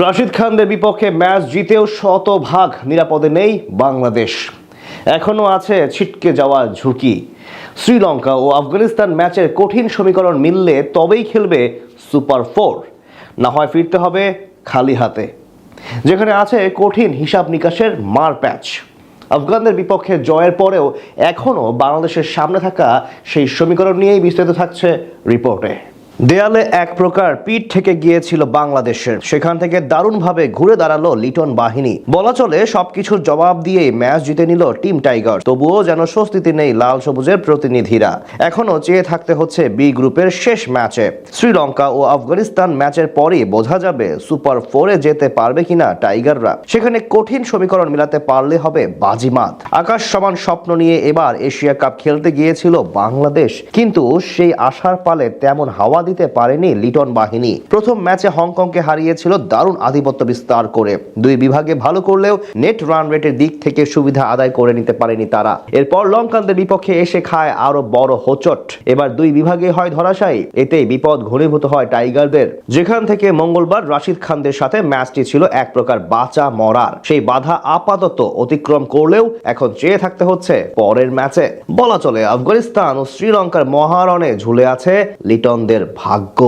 রাশিদ খানদের বিপক্ষে ম্যাচ জিতেও শতভাগ নিরাপদে নেই বাংলাদেশ। এখনও আছে ছিটকে যাওয়ার ঝুঁকি। শ্রীলঙ্কা ও আফগানিস্তান ম্যাচের কঠিন সমীকরণ মিললে তবেই খেলবে সুপার ফোর, না হয় ফিরতে হবে খালি হাতে, যেখানে আছে কঠিন হিসাব নিকাশের মারপ্যাচ। আফগানদের বিপক্ষে জয়ের পরেও এখনও বাংলাদেশের সামনে থাকা সেই সমীকরণ নিয়েই বিস্তারিত থাকছে রিপোর্টে। দেয়ালে এক প্রকার পিঠ থেকে গিয়েছিল বাংলাদেশের, সেখান থেকে দারুণভাবে ঘুরে দাঁড়ালো লিটন বাহিনী। বলা চলে সবকিছুর জবাব দিয়ে ম্যাচ জিতে নিল টিম টাইগার। তবুও যেন স্বস্তিতে নেই লাল সবুজের প্রতিনিধিরা। এখনো চেয়ে থাকতে হচ্ছে বি গ্রুপের শেষ ম্যাচে। শ্রীলঙ্কা ও আফগানিস্তান ম্যাচের পরই বোঝা যাবে সুপার ফোরে যেতে পারবে কিনা টাইগাররা। সেখানে কঠিন সমীকরণ মিলাতে পারলে হবে বাজিমাত। আকাশ সমান স্বপ্ন নিয়ে এবার এশিয়া কাপ খেলতে গিয়েছিল বাংলাদেশ, কিন্তু সেই আশার পালে তেমন হাওয়া দিতে পারেনি লিটন বাহিনী। প্রথম ম্যাচে হংকংকে হারিয়েছিল দারুণ আধিপত্য বিস্তার করে। দুই বিভাগে ভালো করলেও নেট রান রেটের দিক থেকে সুবিধা আদায় করে নিতে পারেনি তারা। এরপর লঙ্কানদের বিপক্ষে এসে খায় আরো বড় হোঁচট। এবার দুই বিভাগে হয় ধরাশায়ী। এতেই বিপদ ঘনীভূত হয় টাইগারদের, যেখান থেকে মঙ্গলবার রাশিদ খানদের সাথে ম্যাচটি ছিল এক প্রকার বাঁচা মরার। সেই বাধা আপাতত অতিক্রম করলেও এখন চেয়ে থাকতে হচ্ছে পরের ম্যাচে। বলা চলে আফগানিস্তান ও শ্রীলঙ্কার মহারণে ঝুলে আছে লিটনদের ভাগ্য।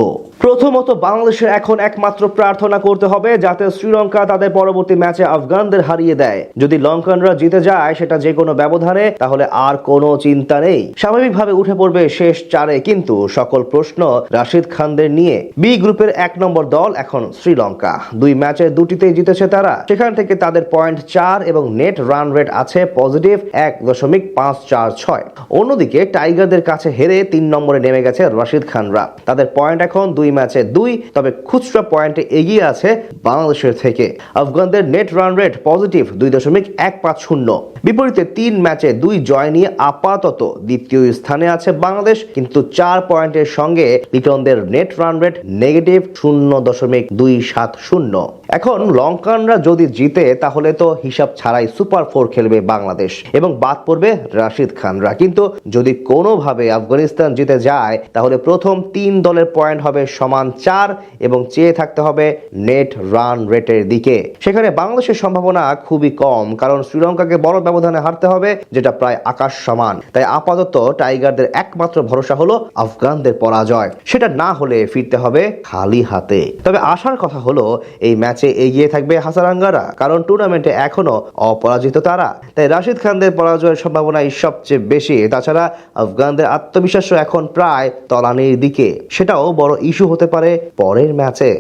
প্রথমত বাংলাদেশের এখন একমাত্র প্রার্থনা করতে হবে যাতে শ্রীলঙ্কা তাদের পরবর্তী ম্যাচে আফগানদের হারিয়ে দেয়। যদি লঙ্কানরা জিতে যায় সেটা যে কোনো ব্যবধানে, তাহলে আর কোনো চিন্তা নেই, স্বাভাবিকভাবে উঠে পড়বে শেষ চারে। কিন্তু সকল প্রশ্ন রাশিদ খানদের নিয়ে। বি গ্রুপের 1 নম্বর দল এখন শ্রীলঙ্কা। দুই ম্যাচে দুটিতেই জিতেছে তারা। সেখান থেকে তাদের পয়েন্ট 4 এবং নেট রান রেট আছে পজিটিভ 1.546। অন্যদিকে টাইগারদের কাছে হেরে 3 নম্বরে নেমে গেছে রাশিদ খানরা। তাদের পয়েন্ট এখন 2 ম্যাচে 2, তবে খুচরা পয়েন্টে এগিয়ে আছে বাংলাদেশের থেকে। আফগানদের নেট রান রেট পজিটিভ 2.150। বিপরীতে 3 ম্যাচে 2 জয় নিয়ে আপাতত দ্বিতীয় স্থানে আছে বাংলাদেশ, কিন্তু 4 পয়েন্টের সঙ্গে লিটনদের নেট রান রেট নেগেটিভ 0.270। এখন লঙ্কানরা যদি জিতে তাহলে তো হিসাব ছাড়াই সুপার ফোর খেলবে বাংলাদেশ এবং বাদ পড়বে রাশিদ খানরা। কিন্তু যদি কোনোভাবে আফগানিস্তান জিতে যায় তাহলে প্রথম 3 দলের পয়েন্ট হবে সমান 4 এবং চেয়ে থাকতে হবে নেট রান রেটের দিকে। সেখানে বাংলাদেশের সম্ভাবনা খুবই কম, কারণ শ্রীলঙ্কাকে বড় ব্যবধানে হারতে হবে, যেটা প্রায় আকাশ সমান। তাই আপাতত টাইগারদের একমাত্র ভরসা হলো আফগানদের পরাজয়। সেটা না হলে ফিরতে হবে খালি হাতে। তবে আশার কথা হলো এই ম্যাচে এগিয়ে থাকবে হাসারাঙ্গারা, কারণ টুর্নামেন্টে এখনো অপরাজিত তারা। তাই রাশিদ খানদের পরাজয়ের সম্ভাবনাই সবচেয়ে বেশি। তাছাড়া আফগানদের আত্মবিশ্বাসও এখন প্রায় তলানির দিকে। সেটাও বড় ইস্যু হতে পারে পরের ম্যাচে।